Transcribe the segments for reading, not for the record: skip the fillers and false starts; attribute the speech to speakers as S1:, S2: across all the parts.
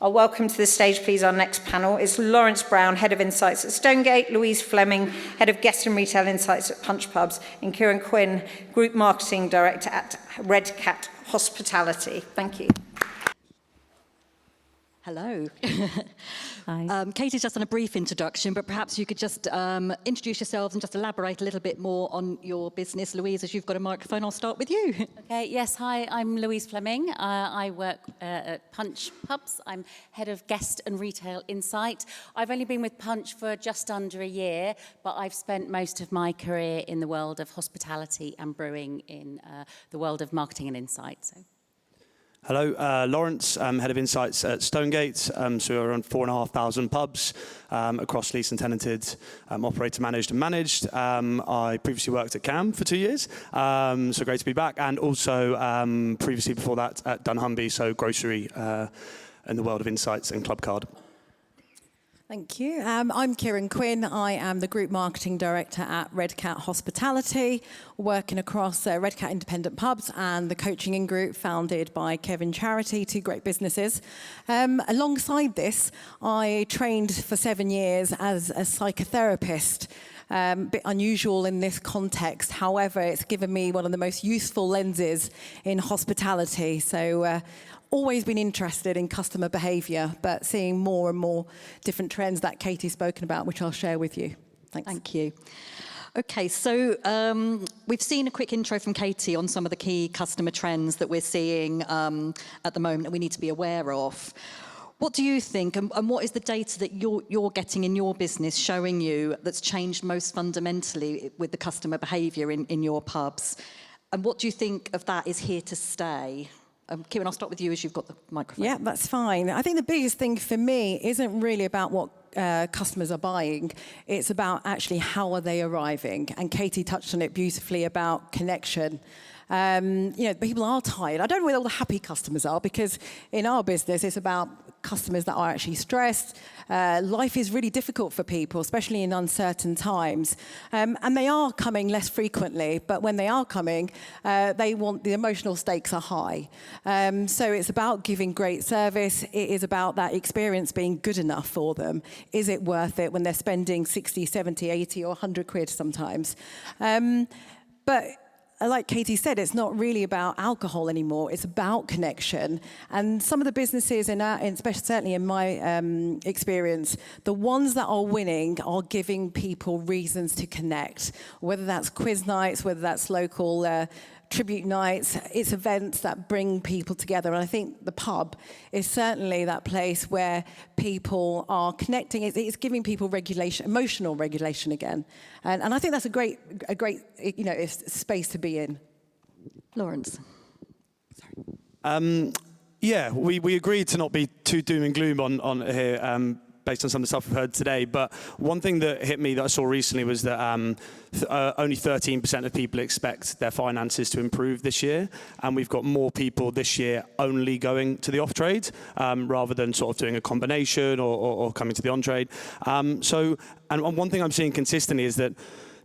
S1: I'll welcome to the stage, please, our next panel. It's Laurence Brown, Head of Insights at Stonegate, Louise Fleming, Head of Guest and Retail Insights at Punch Pubs, and Kiran Quinn, Group Marketing Director at Red Cat Hospitality. Thank you.
S2: Hello.
S3: Hi.
S2: Katie's just done a brief introduction, but perhaps you could just introduce yourselves and just elaborate a little bit more on your business. Louise, as you've got a microphone, I'll start with you.
S3: Okay, yes, hi, I'm Louise Fleming. I work at Punch Pubs. I'm Head of Guest and Retail Insight. I've only been with Punch for just under a year, but I've spent most of my career in the world of hospitality and brewing in the world of marketing and insight. So.
S4: Hello, Laurence, Head of Insights at Stonegate. So we're on 4,500 pubs across leased and tenanted, operator managed and managed. I previously worked at KAM for 2 years, so great to be back. And also previously before that at dunnhumby, so grocery in the world of insights and club card.
S5: Thank you. I'm Kiran Quinn. I am the Group Marketing Director at Red Cat Hospitality, working across Red Cat Independent Pubs and the Coaching In Group, founded by Kevin Charity, two great businesses. Alongside this, I trained for 7 years as a psychotherapist. A bit unusual in this context. However, it's given me one of the most useful lenses in hospitality. So always been interested in customer behaviour, but seeing more and more different trends that Katie's spoken about, which I'll share with you. Thanks.
S2: Thank you. Okay, so we've seen a quick intro from Katie on some of the key customer trends that we're seeing at the moment that we need to be aware of. What do you think, and what is the data that you're getting in your business showing you that's changed most fundamentally with the customer behaviour in your pubs? And what do you think of that is here to stay? Kiran, I'll start with you as you've got the microphone.
S5: Yeah, that's fine. I think the biggest thing for me isn't really about what customers are buying. It's about actually how are they arriving. And Katie touched on it beautifully about connection. People are tired. I don't know where all the happy customers are, because in our business, it's about customers that are actually stressed. Life is really difficult for people, especially in uncertain times. And they are coming less frequently, but when they are coming, the emotional stakes are high. So it's about giving great service. It is about that experience being good enough for them. Is it worth it when they're spending 60, 70, 80 or 100 quid sometimes? But like Katie said, it's not really about alcohol anymore. It's about connection. And some of the businesses, especially certainly in my experience, the ones that are winning are giving people reasons to connect, whether that's quiz nights, whether that's local tribute nights. It's events that bring people together. And I think the pub is certainly that place where people are connecting. It's giving people regulation, emotional regulation again. And I think that's a great space to be in.
S2: Laurence.
S4: Sorry. Yeah, we agreed to not be too doom and gloom on here, based on some of the stuff we've heard today. But one thing that hit me that I saw recently was that only 13% of people expect their finances to improve this year. And we've got more people this year only going to the off-trade rather than sort of doing a combination or coming to the on-trade. And one thing I'm seeing consistently is that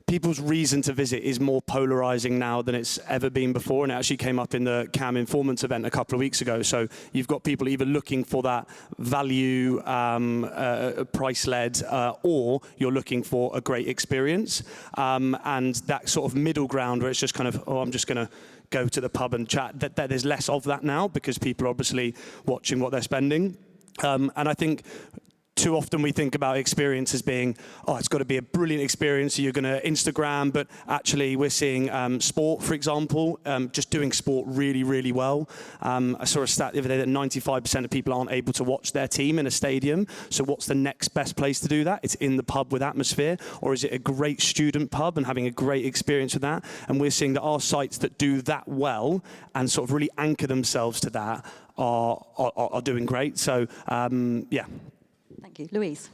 S4: people's reason to visit is more polarizing now than it's ever been before, and it actually came up in the KAM Informants event a couple of weeks ago. So you've got people either looking for that value, price-led, or you're looking for a great experience. And that sort of middle ground where it's just kind of, oh, I'm just going to go to the pub and chat, that there's less of that now because people are obviously watching what they're spending. And I think too often we think about experience as being, oh, it's got to be a brilliant experience, so you're going to Instagram, but actually we're seeing sport, for example, just doing sport really, really well. I saw a stat the other day that 95% of people aren't able to watch their team in a stadium, so what's the next best place to do that? It's in the pub with atmosphere, or is it a great student pub and having a great experience with that? And we're seeing that our sites that do that well and sort of really anchor themselves to that are doing great. So, yeah.
S2: Thank you. Louise.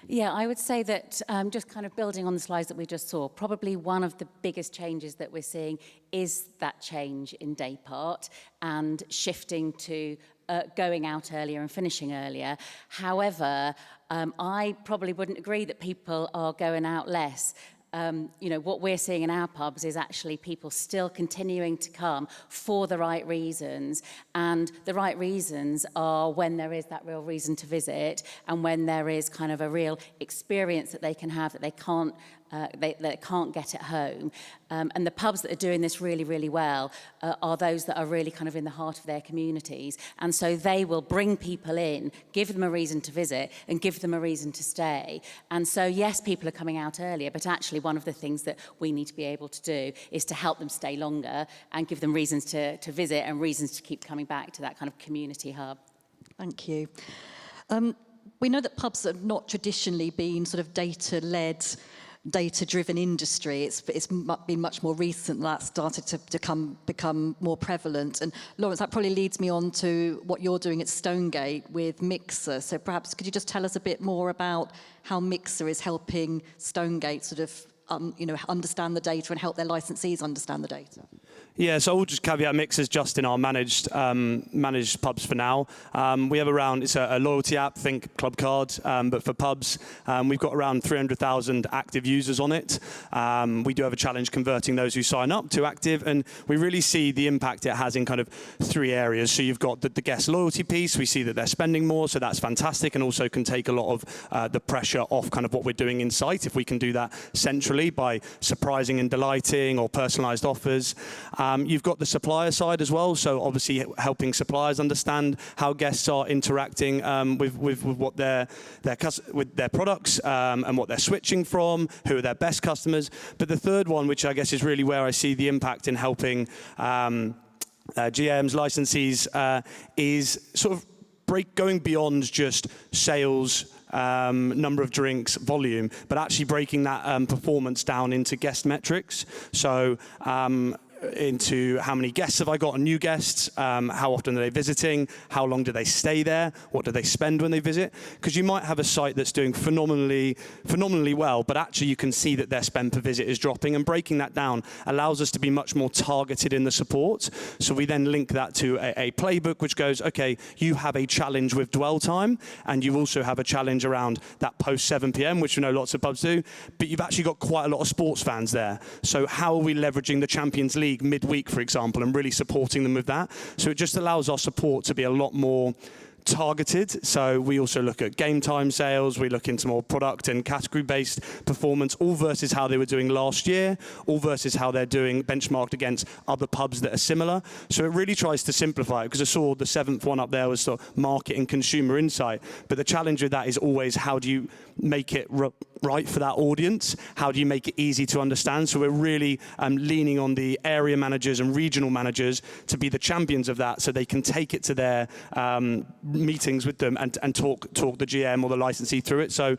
S3: Yeah, I would say that just kind of building on the slides that we just saw, probably one of the biggest changes that we're seeing is that change in day part and shifting to going out earlier and finishing earlier. However, I probably wouldn't agree that people are going out less. you know, what we're seeing in our pubs is actually people still continuing to come for the right reasons. And the right reasons are when there is that real reason to visit and when there is kind of a real experience that they can have that they can't get at home. And the pubs that are doing this really, really well are those that are really kind of in the heart of their communities. And so they will bring people in, give them a reason to visit and give them a reason to stay. And so, yes, people are coming out earlier, but actually one of the things that we need to be able to do is to help them stay longer and give them reasons to visit and reasons to keep coming back to that kind of community hub.
S2: Thank you. We know that pubs have not traditionally been sort of data-led, data-driven industry. It's been much more recent that started to become more prevalent. And Laurence, that probably leads me on to what you're doing at Stonegate with Mixer. So perhaps could you just tell us a bit more about how Mixer is helping Stonegate sort of understand the data and help their licensees understand the data?
S4: Yeah, so I'll just caveat Mixer's just in our managed pubs for now. We have it's a loyalty app, think Club Card, but for pubs. We've got around 300,000 active users on it. We do have a challenge converting those who sign up to active, and we really see the impact it has in kind of 3 areas. So you've got the guest loyalty piece. We see that they're spending more, so that's fantastic, and also can take a lot of the pressure off kind of what we're doing in site if we can do that centrally by surprising and delighting or personalized offers. You've got the supplier side as well, so obviously helping suppliers understand how guests are interacting with what with their products and what they're switching from, who are their best customers. But the third one, which I guess is really where I see the impact in helping GMs, licensees, is sort of going beyond just sales, number of drinks, volume, but actually breaking that performance down into guest metrics. So into how many guests have I got and new guests, how often are they visiting, how long do they stay there, what do they spend when they visit? Because you might have a site that's doing phenomenally well, but actually you can see that their spend per visit is dropping, and breaking that down allows us to be much more targeted in the support. So we then link that to a playbook which goes, okay, you have a challenge with dwell time, and you also have a challenge around that post 7 p.m, which we know lots of pubs do, but you've actually got quite a lot of sports fans there. So how are we leveraging the Champions League midweek, for example, and really supporting them with that? So it just allows our support to be a lot more targeted. So we also look at game time sales, we look into more product and category-based performance, all versus how they were doing last year, all versus how they're doing benchmarked against other pubs that are similar. So it really tries to simplify it, because I saw the 7th one up there was sort of market and consumer insight. But the challenge with that is always, how do you make it right for that audience? How do you make it easy to understand? So we're really leaning on the area managers and regional managers to be the champions of that, so they can take it to their meetings with them and talk the GM or the licensee through it. So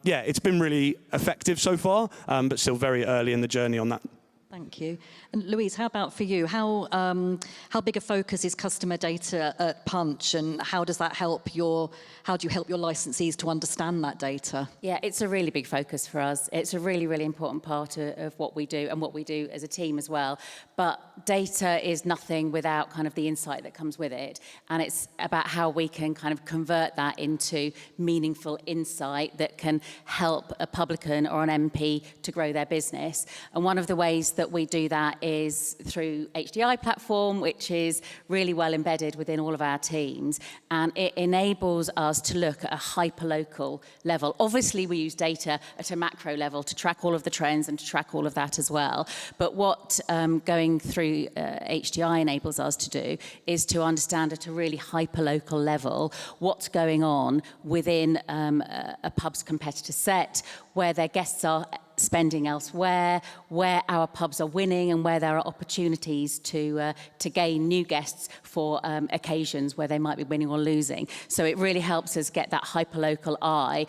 S4: yeah, it's been really effective so far, but still very early in the journey on that.
S2: Thank you. And Louise, how about for you? How big a focus is customer data at Punch, and how do you help your licensees to understand that data?
S3: Yeah, it's a really big focus for us. It's a really, really important part of what we do and what we do as a team as well. But data is nothing without kind of the insight that comes with it. And it's about how we can kind of convert that into meaningful insight that can help a publican or an MP to grow their business. And one of the ways that we do that is through HDI platform, which is really well embedded within all of our teams. And it enables us to look at a hyperlocal level. Obviously, we use data at a macro level to track all of the trends and to track all of that as well. But what going through HDI enables us to do is to understand at a really hyperlocal level what's going on within a pub's competitor set, where their guests are spending elsewhere, where our pubs are winning, and where there are opportunities to gain new guests for occasions where they might be winning or losing. So it really helps us get that hyperlocal eye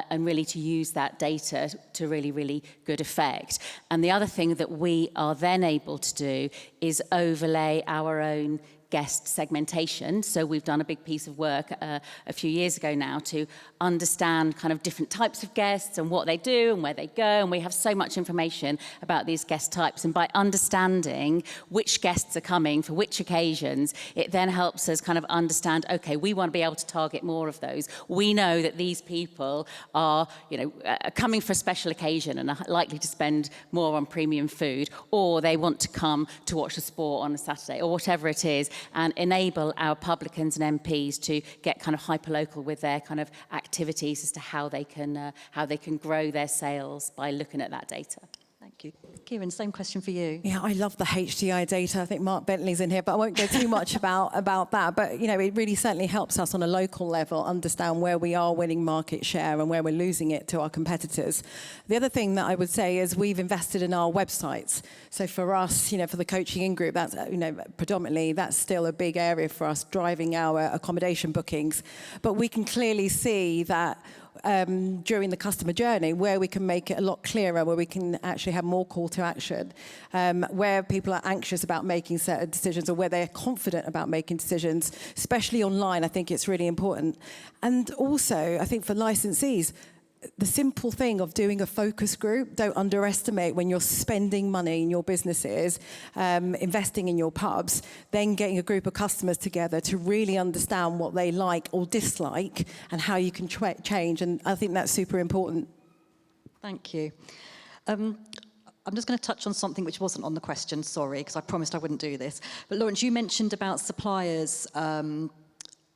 S3: and really to use that data to really, really good effect. And the other thing that we are then able to do is overlay our own guest segmentation. So we've done a big piece of work a few years ago now to understand kind of different types of guests and what they do and where they go. And we have so much information about these guest types. And by understanding which guests are coming for which occasions, it then helps us kind of understand, okay, we want to be able to target more of those. We know that these people are, coming for a special occasion and are likely to spend more on premium food, or they want to come to watch the sport on a Saturday, or whatever it is, and enable our publicans and MPs to get kind of hyperlocal with their kind of activities as to how they can grow their sales by looking at that data.
S2: Thank you. Kiran, same question for you.
S5: Yeah, I love the HDI data. I think Mark Bentley's in here, but I won't go too much about that. But, it really certainly helps us on a local level understand where we are winning market share and where we're losing it to our competitors. The other thing that I would say is we've invested in our websites. So for us, for the coaching in group, that's, predominantly, that's still a big area for us, driving our accommodation bookings. But we can clearly see that during the customer journey, where we can make it a lot clearer, where we can actually have more call to action, where people are anxious about making certain decisions or where they're confident about making decisions, especially online. I think it's really important. And also, I think for licensees, the simple thing of doing a focus group, don't underestimate when you're spending money in your businesses, investing in your pubs, then getting a group of customers together to really understand what they like or dislike and how you can change. And I think that's super important.
S2: Thank you. I'm just going to touch on something which wasn't on the question, sorry, because I promised I wouldn't do this. But Laurence, you mentioned about suppliers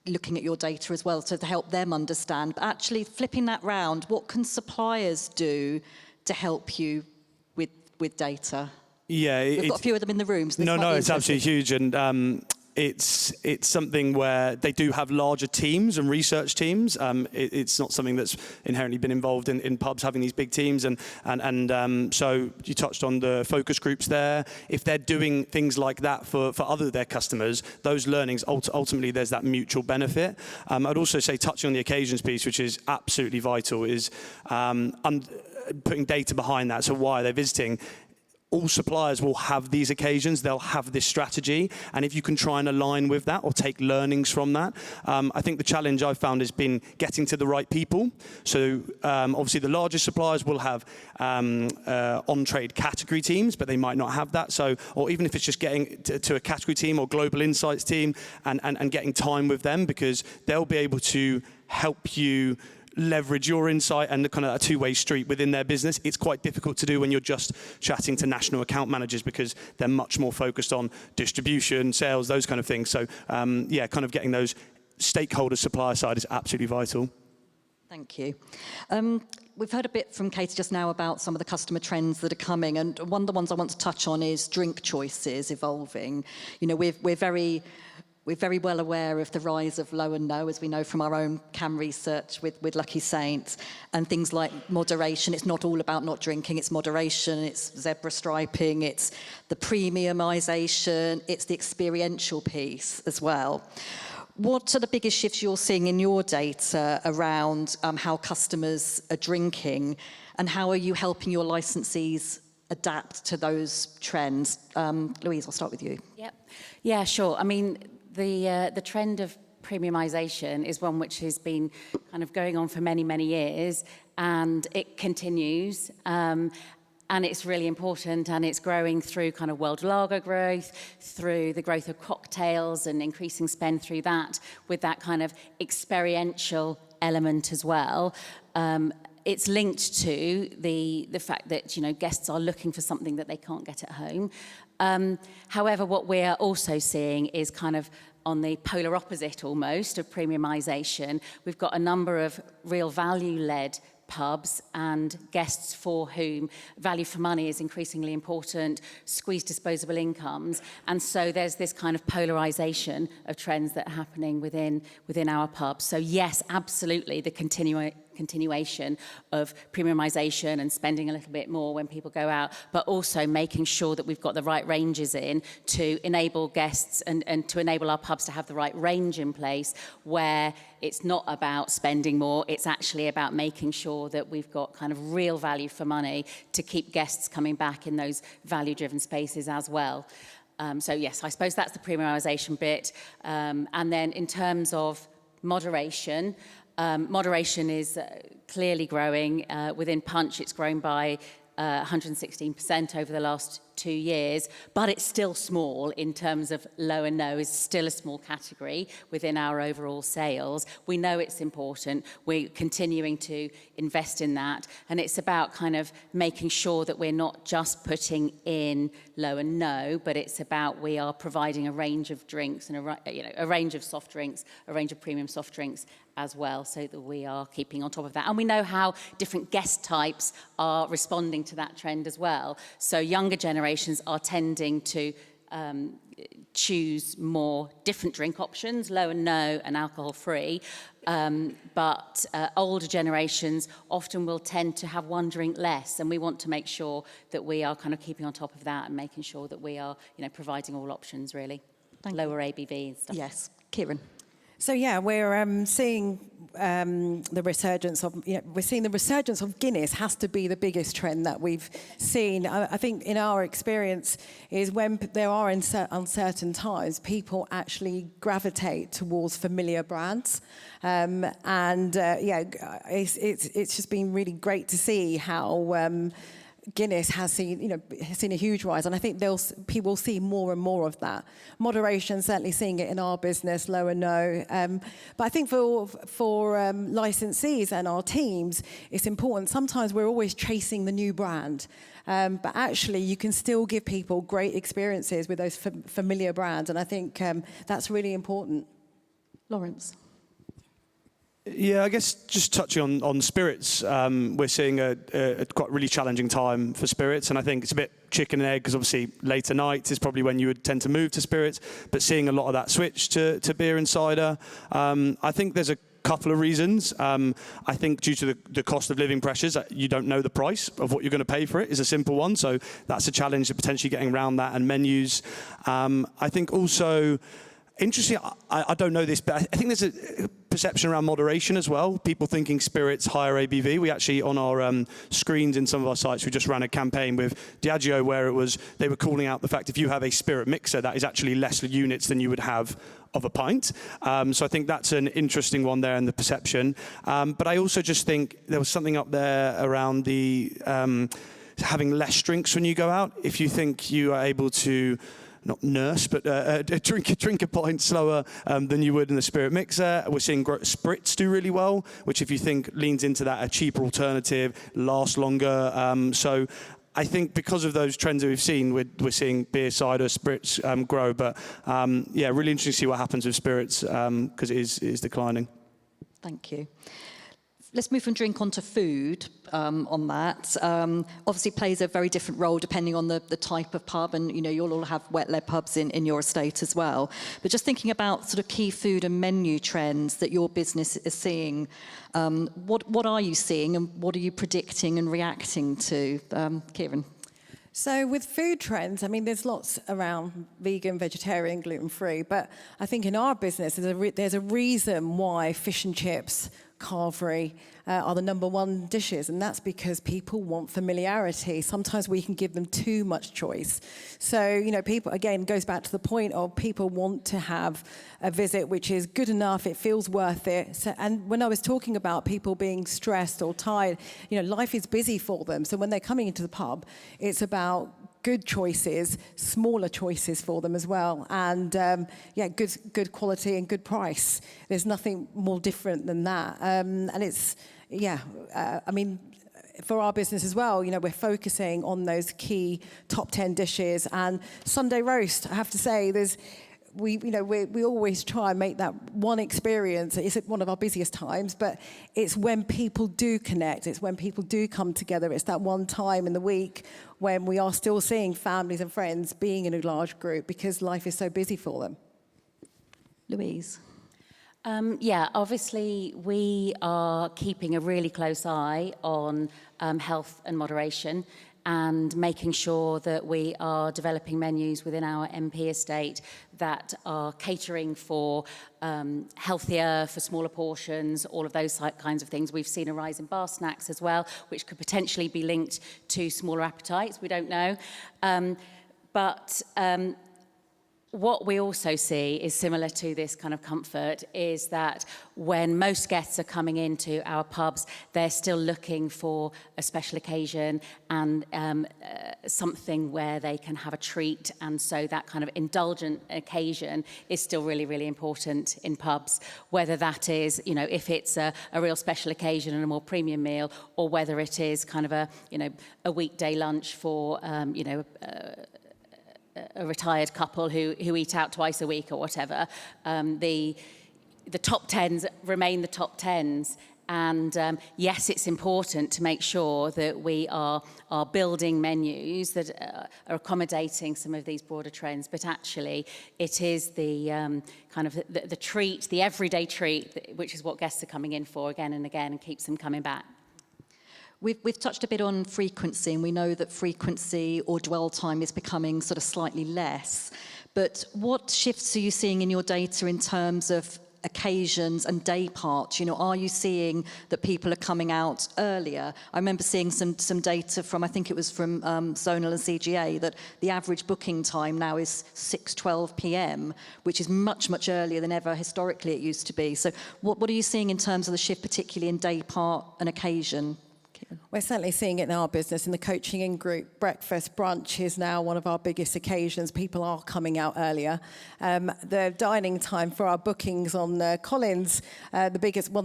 S2: looking at your data as well, so to help them understand. But actually flipping that round, what can suppliers do to help you with data?
S4: Yeah,
S2: we've got a few of them in the room. So
S4: no, it's absolutely huge, and it's something where they do have larger teams and research teams. It's not something that's inherently been involved in pubs having these big teams, and so you touched on the focus groups there. If they're doing things like that for other their customers, those learnings ultimately there's that mutual benefit. I'd also say, touching on the occasions piece, which is absolutely vital, is putting data behind that. So why are they visiting? All suppliers will have these occasions, they'll have this strategy, and if you can try and align with that or take learnings from that, I think the challenge I've found has been getting to the right people. So obviously the largest suppliers will have on-trade category teams, but they might not have that. So, or even if it's just getting to a category team or global insights team and getting time with them, because they'll be able to help you leverage your insight and the kind of a two-way street within their business. It's quite difficult to do when you're just chatting to national account managers, because they're much more focused on distribution, sales, those kind of things. So yeah, kind of getting those stakeholder supplier side is absolutely vital. Thank you.
S2: We've heard a bit from Katie just now about some of the customer trends that are coming, and one of the ones I want to touch on is drink choices evolving. We're very well aware of the rise of low and no, as we know from our own KAM research with Lucky Saints, and things like moderation. It's not all about not drinking, it's moderation, it's zebra striping, it's the premiumisation, it's the experiential piece as well. What are the biggest shifts you're seeing in your data around how customers are drinking, and how are you helping your licensees adapt to those trends? Louise, I'll start with you.
S3: Yep. Yeah, sure. I mean, the trend of premiumisation is one which has been kind of going on for many, many years, and it continues. And it's really important, and it's growing through kind of world lager growth, through the growth of cocktails and increasing spend through that, with that kind of experiential element as well. It's linked to the fact that, guests are looking for something that they can't get at home. However, what we're also seeing is kind of on the polar opposite almost of premiumisation. We've got a number of real value-led pubs and guests for whom value for money is increasingly important, squeezed disposable incomes, and so there's this kind of polarisation of trends that are happening within our pubs. So yes, absolutely, the continuation of premiumisation and spending a little bit more when people go out, but also making sure that we've got the right ranges in to enable guests and to enable our pubs to have the right range in place, where it's not about spending more, it's actually about making sure that we've got kind of real value for money to keep guests coming back in those value-driven spaces as well. So yes, I suppose that's the premiumisation bit. And then in terms of moderation, moderation is clearly growing. Within Punch, it's grown by 116% over the last 2 years, but it's still small in terms of low and no, is still a small category within our overall sales. We know it's important. We're continuing to invest in that, and it's about kind of making sure that we're not just putting in low and no, but it's about we are providing a range of drinks and a range of soft drinks, a range of premium soft drinks as well, so that we are keeping on top of that. And we know how different guest types are responding to that trend as well. So younger generations are tending to choose more different drink options, low and no and alcohol-free. But older generations often will tend to have one drink less, and we want to make sure that we are kind of keeping on top of that and making sure that we are, providing all options really. Lower ABV and stuff.
S2: Yes, Kiran.
S5: So yeah, we're seeing the resurgence of Guinness has to be the biggest trend that we've seen. I think in our experience is when there are uncertain times, people actually gravitate towards familiar brands, it's just been really great to see how. Guinness has seen a huge rise, and I think people will see more and more of that. Moderation, certainly seeing it in our business, low and no. But I think for licensees and our teams, it's important. Sometimes we're always chasing the new brand, but actually you can still give people great experiences with those familiar brands, and I think that's really important.
S2: Laurence.
S4: Yeah, I guess just touching on spirits, we're seeing a quite really challenging time for spirits, and I think it's a bit chicken and egg because obviously later night is probably when you would tend to move to spirits, but seeing a lot of that switch to beer and cider. I think there's a couple of reasons. I think due to the cost of living pressures, you don't know the price of what you're going to pay for it is a simple one, so that's a challenge of potentially getting around that, and menus. I think also, interesting, I don't know this, but I think there's a perception around moderation as well. People thinking spirits, higher ABV. We actually, on our screens in some of our sites, we just ran a campaign with Diageo where they were calling out the fact if you have a spirit mixer, that is actually less units than you would have of a pint. So I think that's an interesting one there in the perception. But I also just think there was something up there around the having less drinks when you go out. If you think you are able to not nurse, but drink a pint slower than you would in the spirit mixer. We're seeing spritz do really well, which if you think leans into that, a cheaper alternative, lasts longer. So I think because of those trends that we've seen, we're seeing beer, cider, spirits grow. But really interesting to see what happens with spirits because it is declining.
S2: Thank you. Let's move from drink onto food on that. Obviously plays a very different role depending on the type of pub, and you'll all have wet-led pubs in your estate as well. But just thinking about sort of key food and menu trends that your business is seeing, what are you seeing and what are you predicting and reacting to? Kiran?
S5: So with food trends, there's lots around vegan, vegetarian, gluten-free, but I think in our business, there's a reason why fish and chips, carvery are the #1 dishes, and that's because people want familiarity. Sometimes we can give them too much choice. So, people, again, goes back to the point of people want to have a visit which is good enough, it feels worth it. So, and when I was talking about people being stressed or tired, life is busy for them. So when they're coming into the pub, it's about good choices, smaller choices for them as well, and good quality and good price. There's nothing more different than that, and it's for our business as well, we're focusing on those key top 10 dishes. And Sunday roast, I have to say, we always try and make that one experience. It's one of our busiest times, but it's when people do connect. It's when people do come together. It's that one time in the week when we are still seeing families and friends being in a large group because life is so busy for them.
S2: Louise?
S3: Obviously we are keeping a really close eye on health and moderation, and making sure that we are developing menus within our MP estate that are catering for healthier, for smaller portions, all of those kinds of things. We've seen a rise in bar snacks as well, which could potentially be linked to smaller appetites. We don't know. what we also see is similar to this kind of comfort is that when most guests are coming into our pubs, they're still looking for a special occasion and something where they can have a treat. And so that kind of indulgent occasion is still really, really important in pubs, whether that is, you know, if it's a real special occasion and a more premium meal, or whether it is kind of a, you know, a weekday lunch for, you know, a retired couple who eat out twice a week or whatever. The top tens remain the top tens. And yes, it's important to make sure that we are building menus that are accommodating some of these broader trends. But actually, it is the kind of the treat, the everyday treat, which is what guests are coming in for again and again and keeps them coming back.
S2: We've touched a bit on frequency, and we know that frequency or dwell time is becoming sort of slightly less. But what shifts are you seeing in your data in terms of occasions and day parts? You know, are you seeing that people are coming out earlier? I remember seeing some data from, I think it was from Zonal and CGA, that the average booking time now is 6:12 p.m., which is much, much earlier than ever historically it used to be. So what are you seeing in terms of the shift, particularly in day part and occasion?
S5: We're certainly seeing it in our business, in the coaching in group. Breakfast, brunch is now one of our biggest occasions. People are coming out earlier. The dining time for our bookings on Collins, one of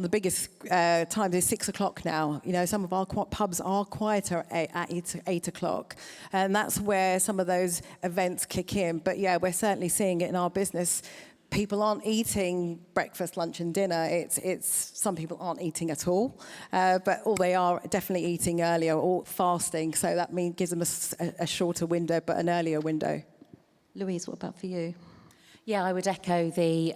S5: the biggest times is 6 o'clock now. You know, some of our pubs are quieter at 8 o'clock. And that's where some of those events kick in. But yeah, we're certainly seeing it in our business. People aren't eating breakfast, lunch and dinner. It's some people aren't eating at all, but they are definitely eating earlier or fasting. So that gives them a shorter window, but an earlier window.
S2: Louise, what about for you?
S3: Yeah, I would echo the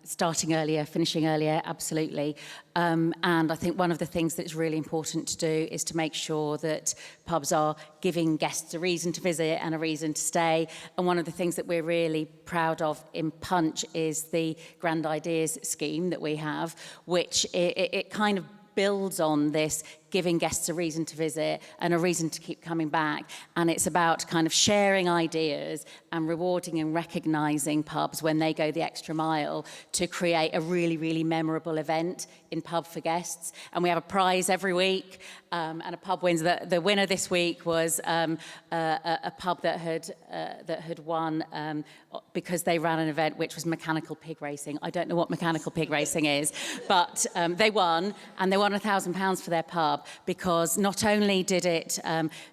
S3: starting earlier, finishing earlier, absolutely. And I think one of the things that's really important to do is to make sure that pubs are giving guests a reason to visit and a reason to stay. And one of the things that we're really proud of in Punch is the Grand Ideas scheme that we have, which it kind of builds on this, giving guests a reason to visit and a reason to keep coming back. And it's about kind of sharing ideas and rewarding and recognising pubs when they go the extra mile to create a really, really memorable event in pub for guests. And we have a prize every week, and a pub wins. The winner this week was a pub that had won because they ran an event which was mechanical pig racing. I don't know what mechanical pig racing is, but they won, and they won £1,000 for their pub because not only did it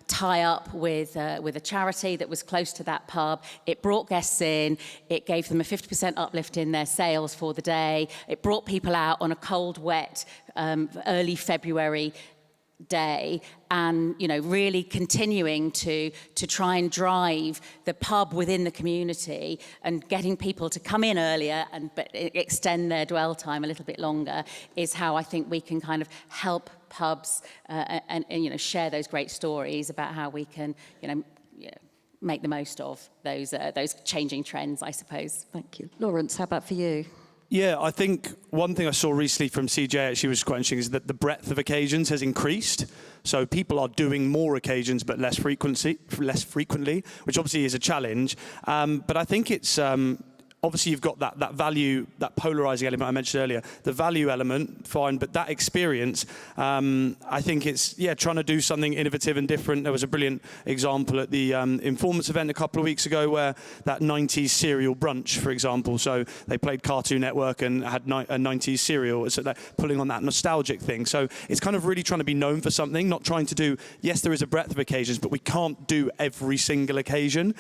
S3: tie up with a charity that was close to that pub, it brought guests in, it gave them a 50% uplift in their sales for the day, it brought people out on a cold, wet, early February day, and you know, really continuing to try and drive the pub within the community and getting people to come in earlier but extend their dwell time a little bit longer is how I think we can kind of help pubs and you know, share those great stories about how we can make the most of those changing trends, I suppose.
S2: Thank you. Laurence, how about for you?
S4: Yeah, I think one thing I saw recently from CJ actually was quite interesting is that the breadth of occasions has increased. So people are doing more occasions but less frequently, which obviously is a challenge. But I think it's obviously you've got that value, that polarizing element I mentioned earlier, the value element, fine, but that experience, I think it's, trying to do something innovative and different. There was a brilliant example at the Informants event a couple of weeks ago where that 90s cereal brunch, for example, so they played Cartoon Network and had a 90s cereal, so they're pulling on that nostalgic thing. So it's kind of really trying to be known for something, not trying to do, yes, there is a breadth of occasions, but we can't do every single occasion.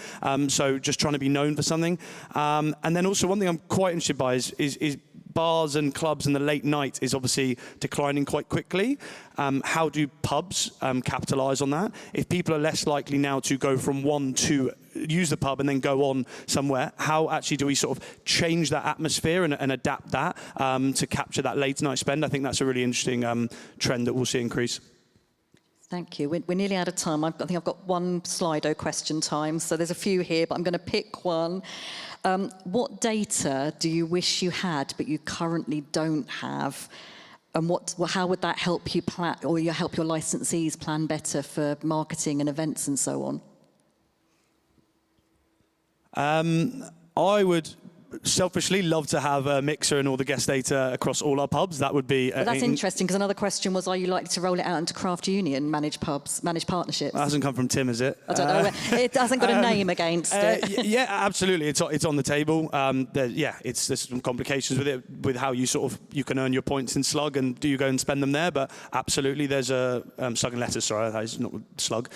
S4: So just trying to be known for something. And then also one thing I'm quite interested by is bars and clubs and the late night is obviously declining quite quickly. How do pubs capitalise on that? If people are less likely now to go from one to use the pub and then go on somewhere, how actually do we sort of change that atmosphere and adapt that to capture that late night spend? I think that's a really interesting trend that we'll see increase.
S2: Thank you. We're nearly out of time. I think I've got one Slido question time, so there's a few here, but I'm going to pick one. What data do you wish you had but you currently don't have? And how would that help you plan, or help your licensees plan better for marketing and events and so on?
S4: I would selfishly love to have a mixer and all the guest data across all our pubs. That would be...
S2: But that's interesting, because another question was, are you likely to roll it out into craft union, managed pubs, managed partnerships?
S4: That hasn't come from Tim, is it?
S2: I don't know. It hasn't got a name against it.
S4: Yeah, absolutely. It's on the table. There's some complications with it, with how you can earn your points in slug, and do you go and spend them there? But absolutely, there's a slug and lettuce. Sorry, that is not slug.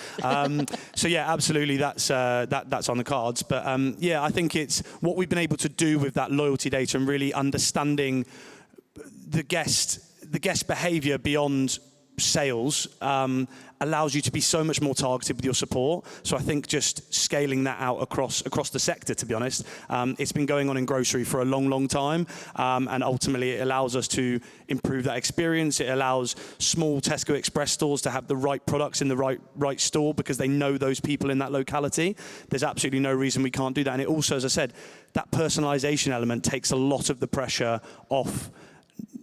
S4: So yeah, absolutely, that's on the cards. But I think it's what we've been able to do with that loyalty data and really understanding the guest behaviour beyond sales allows you to be so much more targeted with your support. So I think just scaling that out across the sector, to be honest, it's been going on in grocery for a long time, and ultimately it allows us to improve that experience. It allows small Tesco Express stores to have the right products in the right store because they know those people in that locality. There's absolutely no reason we can't do that. And it also, as I said, that personalisation element takes a lot of the pressure off.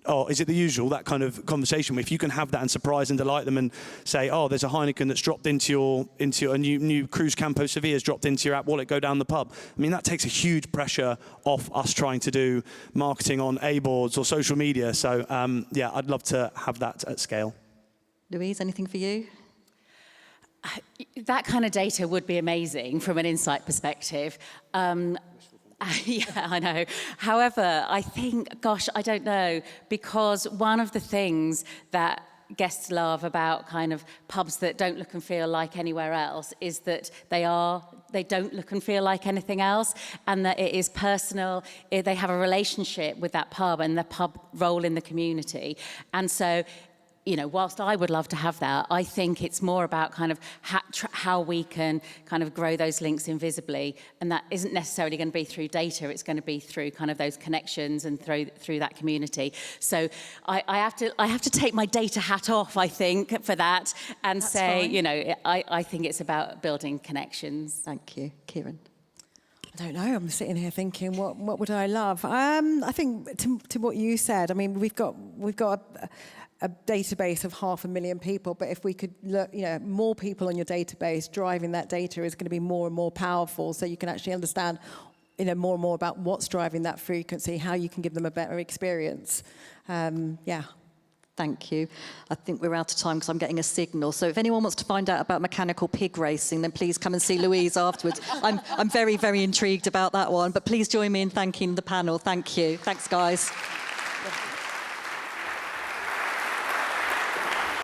S4: Oh, is it the usual, that kind of conversation? If you can have that and surprise and delight them and say, oh, there's a Heineken that's dropped into your a new Cruz Campo Sevilla's dropped into your app wallet, go down the pub. I mean, that takes a huge pressure off us trying to do marketing on A-boards or social media. So, I'd love to have that at scale.
S2: Louise, anything for you?
S3: That kind of data would be amazing from an insight perspective. Yeah, I know. However, I think, gosh, I don't know, because one of the things that guests love about kind of pubs that don't look and feel like anywhere else is that they don't look and feel like anything else, and that it is personal. They have a relationship with that pub and the pub role in the community. And so, whilst I would love to have that, I think it's more about kind of how we can kind of grow those links invisibly. And that isn't necessarily going to be through data. It's going to be through kind of those connections and through that community. So I have to take my data hat off, I think, for that and
S2: That's
S3: say,
S2: fine.
S3: I think it's about building connections.
S2: Thank you. Kiran?
S5: I don't know. I'm sitting here thinking, what would I love? I think to what you said. I mean, we've got a database of 500,000 people, but if we could look, more people on your database, driving that data is going to be more and more powerful. So you can actually understand, more and more about what's driving that frequency, how you can give them a better experience.
S2: Thank you. I think we're out of time because I'm getting a signal. So if anyone wants to find out about mechanical pig racing, then please come and see Louise afterwards. I'm very, very intrigued about that one. But please join me in thanking the panel. Thank you. Thanks, guys.